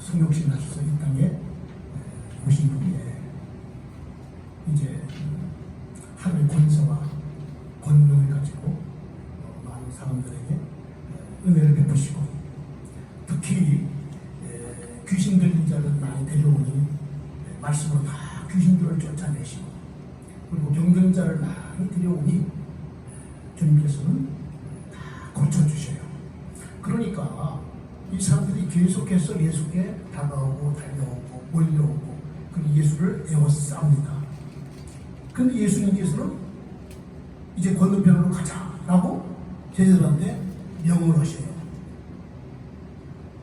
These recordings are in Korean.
성육신 하셔서 이 땅에 오신 후에 이제 하늘의 권세와 권능을 가지고 많은 사람들에게 은혜를 베푸시고 특히 귀신 들린 자를 많이 데려오니 말씀으로 다 귀신들을 쫓아내시고 그리고 병든 자를 많이 데려오니 주님께서는 다 고쳐주셔요. 그러니까 이 사람들이 계속해서 예수께 다가오고 달려오고 몰려오고 그리고 예수를 에워쌉니다. 그런데 예수님께서는 이제 건너편으로 가자라고 제자들한테 명을 하셔요.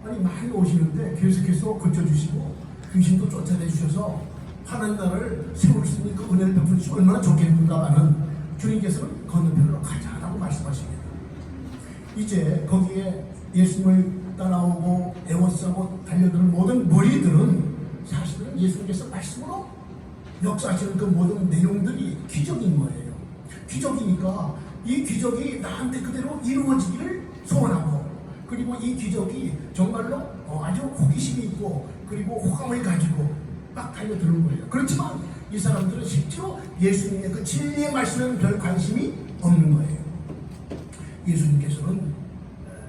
아니 많이 오시는데 계속해서 고쳐주시고 귀신도 쫓아내주셔서 하나님 나라를 세울 수 있는 그 은혜를 베풀으시면 얼마나 좋겠는가마는 주님께서는 건너편으로 가자라고 말씀하십니다. 이제 거기에 예수님을 따라오고 애워싸고 달려드는 모든 무리들은 사실은 예수님께서 말씀으로 역사하시는 그 모든 내용들이 기적인 거예요. 기적이니까 이 기적이 나한테 그대로 이루어지기를 소원하고 그리고 이 기적이 정말로 아주 호기심이 있고 그리고 호감을 가지고 막 달려드는 거예요. 그렇지만 이 사람들은 실제로 예수님의 그 진리의 말씀에는 별 관심이 없는 거예요. 예수님께서는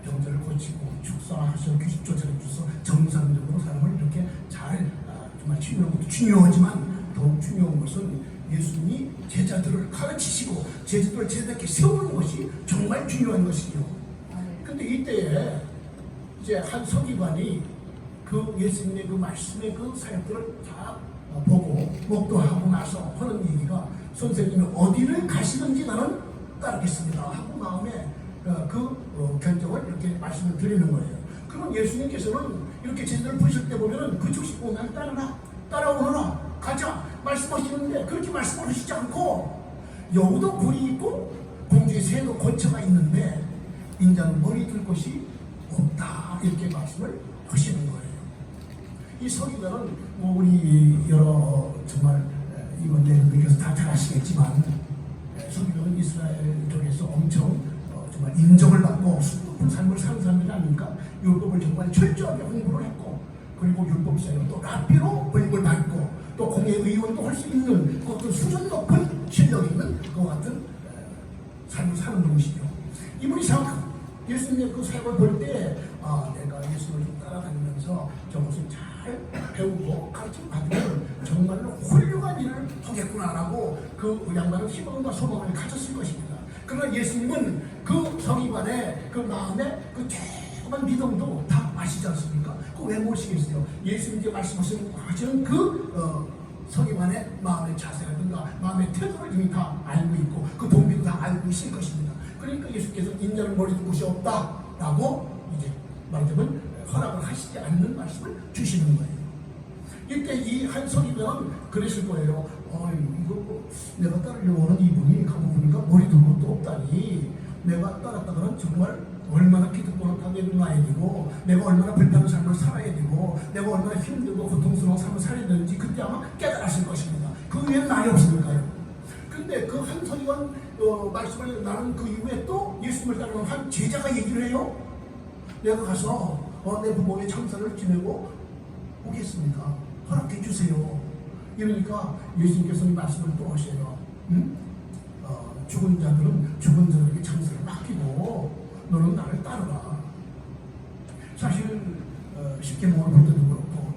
병자를 고치고 축사하셔 귀신 쫓아내주셔서 정상적으로 사람을 이렇게 잘 정말 치유하는 것도 중요하지만 더욱 중요한 것은 예수님이 제자들을 가르치시고 제자들을 제자답게 세우는 것이 정말 중요한 것이요. 근데 이때에 이제 한 서기관이 그 예수님의 그 말씀의 그 사역들을 다 보고 목도하고 나서 하는 얘기가 선생님이 어디를 가시든지 나는 따르겠습니다 하고 마음에 결정을 이렇게 말씀을 드리는 거예요. 그럼 예수님께서는 이렇게 제자들을 부르실 때 보면은 그 즉시 날 따르라 따라오너라 가자 말씀하시는데 그렇게 말씀을 하시지 않고 여우도 굴이 있고 공중에 새도 권처가 있는데 인자는 머리 들 곳이 없다 이렇게 말씀을 하시는 거예요. 이 서기관은 우리 여러 정말 이번 내용들께서 다 잘 아시겠지만 서기관은 이스라엘 쪽에서 엄청 정말 인정을 받고 수높은 삶을 사는 사람들이 아닙니까? 율법을 정말 철저하게 공부를 했고 그리고 율법사에는 또 랍비로 부임을 받고 또 공회의원도 할 수 있는 그 어떤 수준 높은 실력 있는 그와 같은 삶을 사는 분이시죠. 이분이 예수님의 그 사역을 볼 때 내가 예수님을 좀 따라다니면서 저것을 잘 배우고 가르침 받으면 정말로 훌륭한 일을 하겠구나라고 그 양반은 희망과 소망을 가졌을 것입니다. 그러나 예수님은 그 서기관의 그 마음에 그 조그만 믿음도 다 아시지 않습니까? 그거 왜 모르시겠어요? 예수님께 말씀하시는 그 서기관의 마음의 자세라든가 마음의 태도를 이미 다 알고 있고 그 동기도 다 알고 있을 것입니다. 그러니까 예수께서 인자는 머리 들 곳이 없다라고 이제 말하자면 허락을 하시지 않는 말씀을 주시는 거예요. 이때 이 한 서기관은 그랬을 거예요. 이거 내가 따르려고 하는 이분이 가고 보니까 머리 들 곳도 없다니 내가 따랐다가는 정말 얼마나 기득권하게 놔야 되고 내가 얼마나 불편한 삶을 살아야 되고 내가 얼마나 힘들고 고통스러운 삶을 살아야 되는지 그때 아마 깨달았을 것입니다. 그 위에는 말이 없으니까요. 근데 그 한 서기관 말씀을 나눈 그 이후에 또 예수님을 따르는 한 제자가 얘기를 해요. 내가 가서 내 부모의 참사를 지내고 오겠습니다. 허락해 주세요. 이러니까 예수님께서는 말씀을 또 하셔요. 죽은 자들은 죽은 자들에게 참사를 맡기고 너는 나를 따르라. 사실 십계명을 볼 때도 그렇고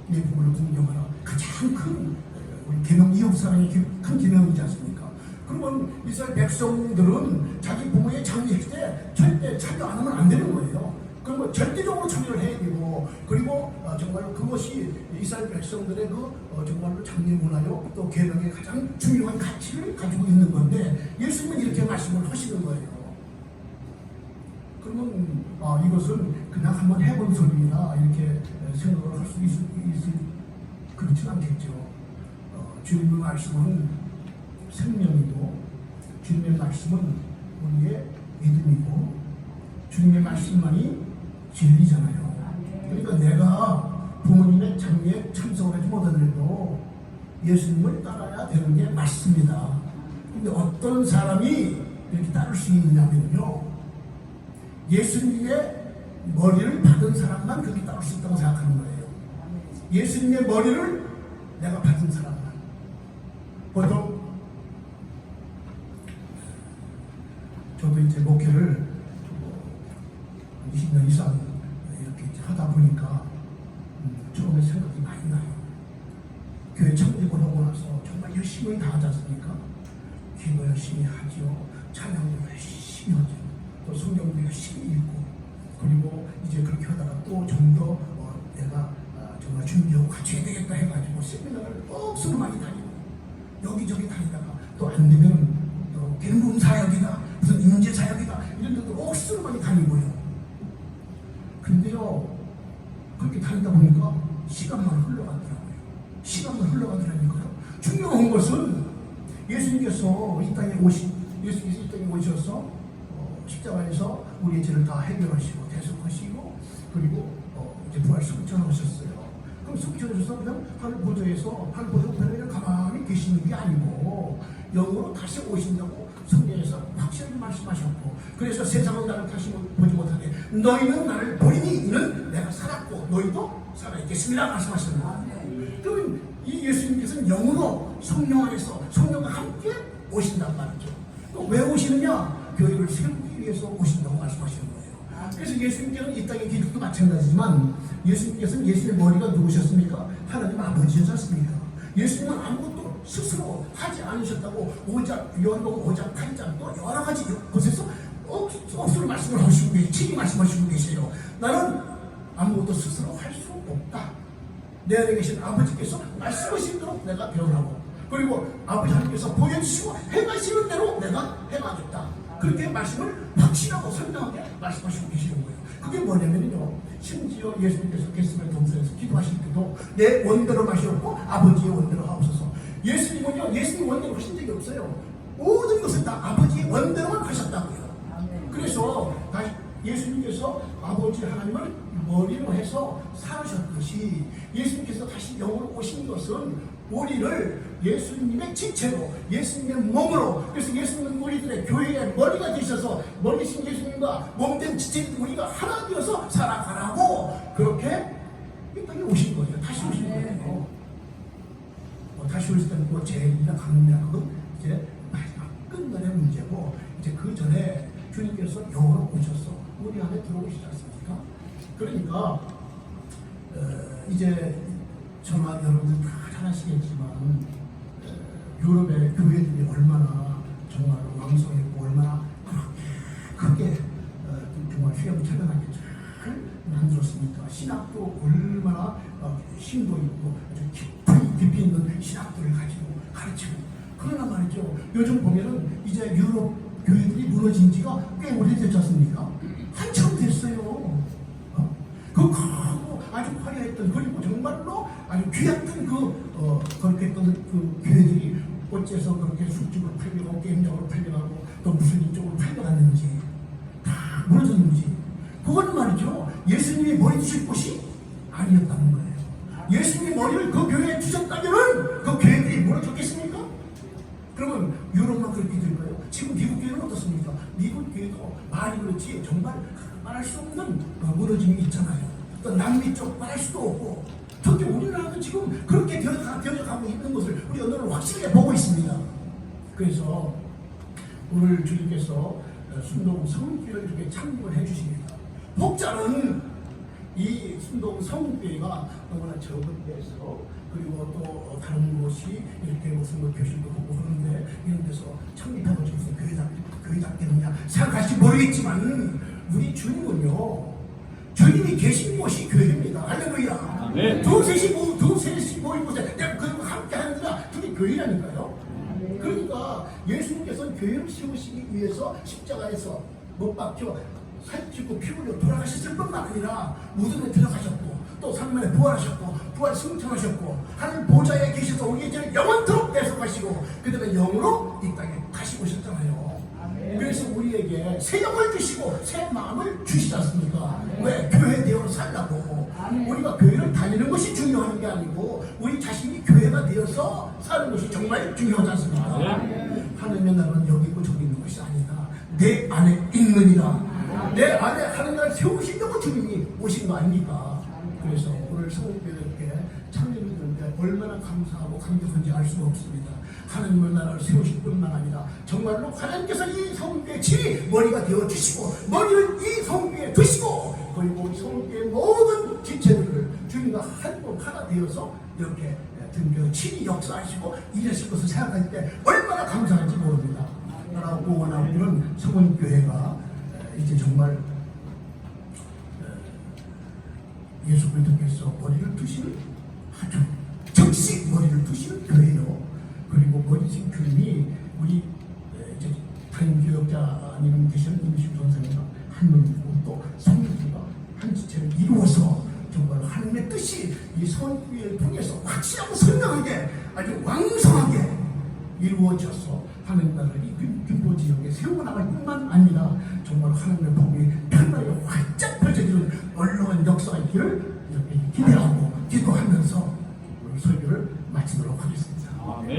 내 부모를 공경하라 가장 큰 우리 계명 이웃사랑의 큰 계명이지 않습니까? 그러면 이스라엘 백성들은 자기 부모의 장례식 때 절대 참여 안 하면 안 되는 거예요. 그러면 절대적으로 참여를 해야 되고 그리고 정말로 그것이 이스라엘 백성들의 그 정말로 장례 문화요 또 계명의 가장 중요한 가치를 가지고 있는 건데 예수님은 이렇게 말씀을 하시는 거예요. 그러면 이것은 그냥 한번 해본 소리다 이렇게 생각을 할 수 있을 그렇진 않겠죠. 주님의 말씀은 생명이고 주님의 말씀은 우리의 믿음이고 주님의 말씀만이 진리잖아요. 그러니까 내가 부모님의 장례에 참석을 하지 못하더라도 예수님을 따라야 되는 게 맞습니다. 근데 어떤 사람이 이렇게 따를 수 있느냐면요 예수님의 머리를 받은 사람만 그렇게 따를 수 있다고 생각하는 거예요. 예수님의 머리를 내가 받은 사람은 보통 저도 이제 목회를 20년 이상 이렇게 하다 보니까 처음에 생각이 많이 나요. 교회 창립을 하고 나서 정말 열심히 다 하지 않습니까? 기도 열심히 하지요. 찬양도 열심히 하죠. 또 성경도 열심히 읽고, 그리고 이제 그렇게 하다가 또 좀 더 내가 정말 준비하고 갖춰야 되겠다 해가지고 세미나를 억수로 많이 다니고 여기저기 다니다가 또 안 되면 또 개문 사역이다, 무슨 인재 사역이다 이런 데도 억수로 많이 다니고요. 근데요, 그렇게 다니다 보니까 시간만 흘러가더라고요. 시간만 흘러가더라니까요. 중요한 것은 예수님께서 이 땅에 오셔서 십자가에서 우리의 죄를 다 해결하시고 대속하시고, 그리고 이제 부활 승천하셨어요. 그럼 승천하셔서 그냥 하늘 보좌에서 그냥 가만히 계시는 게 아니고 영으로 다시 오신다고 성경에서 확실하게 말씀하셨고, 그래서 세상은 나를 다시 보지 못하되 너희는 나를 보리니 이는 내가 살았고 너희도 살아있겠습니다 말씀하셨습니다. 그러면 이 예수님께서는 영으로 성령 안에서 성령과 함께 오신단 말이죠. 또 왜 오시느냐? 교회를 세우기 위해서 오신다고 말씀하시는 거예요. 그래서 예수님께서는 이 땅의 기독도 마찬가지지만 예수님께서는 예수님의 머리가 누구셨습니까? 하나님 아버지였지 않습니까? 예수님은 아무것도 스스로 하지 않으셨다고 5장, 요한복음 5장, 8장 또 여러 가지 곳에서 억수로 말씀을 하시고 계시고 말씀하시고 계세요. 나는 아무것도 스스로 할 수 없다. 내 안에 계신 아버지께서 말씀하신 대로 내가 배우라고, 그리고 아버지 하나님께서 보여주시고 행하시는 대로 내가 행하겠다. 그렇게 말씀을 확실하고 선명하게 말씀하시고 계시는 거예요. 그게 뭐냐면요, 심지어 예수님께서 겟세마네 동산에서 기도하실 때도 내 원대로 마시옵고 아버지의 원대로 하옵소서. 예수님은요, 예수님 원대로 하신 적이 없어요. 모든 것을 다 아버지의 원대로만 하셨다고요. 그래서 예수님께서 아버지 하나님을 머리로 해서 살으셨듯이 예수님께서 다시 영으로 오신 것은 우리를 예수님의 지체로, 예수님의 몸으로, 그래서 예수님은 우리들의 교회의 머리가 되셔서 머리신 예수님과 몸된 지체인 우리가 하나 되어서 살아가라고 그렇게 이 땅에 오신 거예요. 다시 오신 거예요. 다시 오실 때는 뭐 죄인이나 강이나 그건 이제 마지막 끝날의 문제고, 이제 그 전에 주님께서 영으로 오셔서 우리 안에 들어오시지 않습니까? 그러니까 이제 저나 여러분 다 잘 아시겠지만 유럽의 교회들이 얼마나 정말 왕성했고 얼마나 크게 정말 휘황찬란하게 잘 만들었습니까? 신학도 얼마나 심도 있고 아주 깊이 있는 신학들을 가지고 가르치고. 그러나 말이죠, 요즘 보면은 이제 유럽 교회들이 무너진 지가 꽤 오래됐지 않습니까? 한참 됐어요. 그 크고 아주 화려했던, 그리고 정말로 아주 귀했던 그렇게 했던 그 교회들이 어째서 그렇게 술집으로 팔려가고 게임장으로 팔려가고 또 무슬림 쪽으로 팔려갔는지, 다 무너졌는지, 그건 말이죠, 예수님이 머리 주실 곳이 아니었다는 거예요. 예수님이 머리를 그 교회에 주셨다면은 그 교회들이 무너졌겠습니까? 그러면 유럽만 그렇게 될까요? 지금 미국 교회는 어떻습니까? 미국 교회도 말이 그렇지 정말 말할 수 없는 무너짐이 있잖아요. 또 남미 쪽 말할 수도 없고, 특히 우리나라도 지금 그렇게 되어가고 있는 것을 우리 오늘 확실하게 보고 있습니다. 그래서 오늘 주님께서 순동 성교회를 이렇게 창립을 해주십니다. 목자는 이 순동 성교회가 너무나 적은 데서, 그리고 또 다른 곳이 이렇게 무슨 교실도 보고 그러는데 이런 데서 창립해가지고 무슨 교회답겠느냐 생각할지 모르겠지만, 우리 주님은요, 주님이 계신 곳이 교회입니다. 할렐루야. 네. 두셋이 모인 곳에 그리고 함께 하는 데가 그게 교회라니까요. 그러니까 예수님께서는 교회를 세우시기 위해서 십자가에서 못 박혀 살찌고 피 흘려 돌아가셨을 뿐만 아니라 무덤에 들어가셨고 또 3일 만에 부활하셨고 부활 승천하셨고 하늘 보좌에 계셔서 우리의 죄를 영원토록 대속하시고 그 다음에 영으로 이 땅에 다시 오셨잖아요. 그래서 우리에게 새 영을 주시고 새 마음을 주시지 않습니까? 왜? 교회 되어 살라고. 우리가 교회를 다니는 것이 중요한 게 아니고 우리 자신이 교회가 되어서 사는 것이 정말 중요하지 않습니까? 하나님의 나라는 여기 있고 저기 있는 것이 아니다. 내 안에 있느니라. 내 안에 하나님을 세우시려고 주님이 오신 거 아닙니까? 그래서 오늘 오늘 성교회에 참여를 드는데 얼마나 감사하고 감격한지 알 수가 없습니다. 하나님의 나라를 세우실 뿐만 아니라 정말로 하나님께서 이 성교의 질이 머리가 되어주시고 머리를 이 성교에 두시고 그리고 이 성교의 모든 지체들을 주님과 하나 되어서 이렇게 등교 질이 역사하시고 일하실 것을 생각할 때 얼마나 감사한지 모릅니다. 라고 원하는 성원교회가 이제 정말 예수 그리스도께서 머리를 두시는 아주 즉시 머리를 두시는 교회요. 그리고 머리신 교인이 우리 이제 다른 교역자님 계시는 임식 선생님과 한 놈이고 또 성도가 한 지체를 이루어서 정말 하나님의 뜻이 이 선교회를 통해서 확실하고 선명하게 아주 왕성하게 이루어져서 하나님 나라를 이 김포 지역에 세워나갈 뿐만 아니라 정말 하나님의 복이 편하게 활짝 펼쳐지는 언론한 역사의 길을 이렇게 기대하고 기도하면서 오늘 설교를 마치도록 하겠습니다.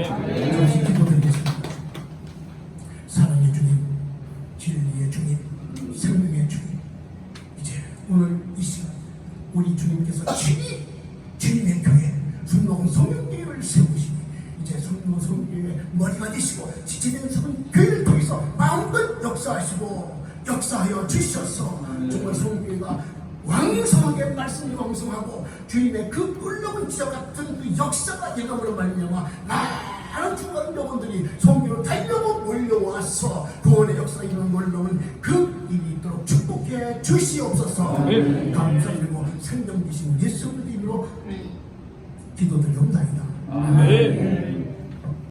잠시 기도드리겠습니다. 사랑의 주님, 진리의 주님, 생명의 주님, 이제 오늘 이 시간 우리 주님께서 친히 주님의 교회 순종 성령교회를 세우시니 이제 순종 성령교회의 머리가 되시고 지체된 성교회를 통해서 마음껏 역사하여 주셔서 정말 성교회가 왕성하게 말씀이 왕성하고 주님의 그 꿀렁은 지적 같은 그 역사가 일감으로 말미암아 많은 중간 영혼들이 성교로 달려고 몰려와서 구원의 역사가 이루는 놀라운 그 일이 있도록 축복해 주시옵소서. 감사드리고 생명 되신 예수 그리스도 이름으로 기도드리옵나이다. 아멘.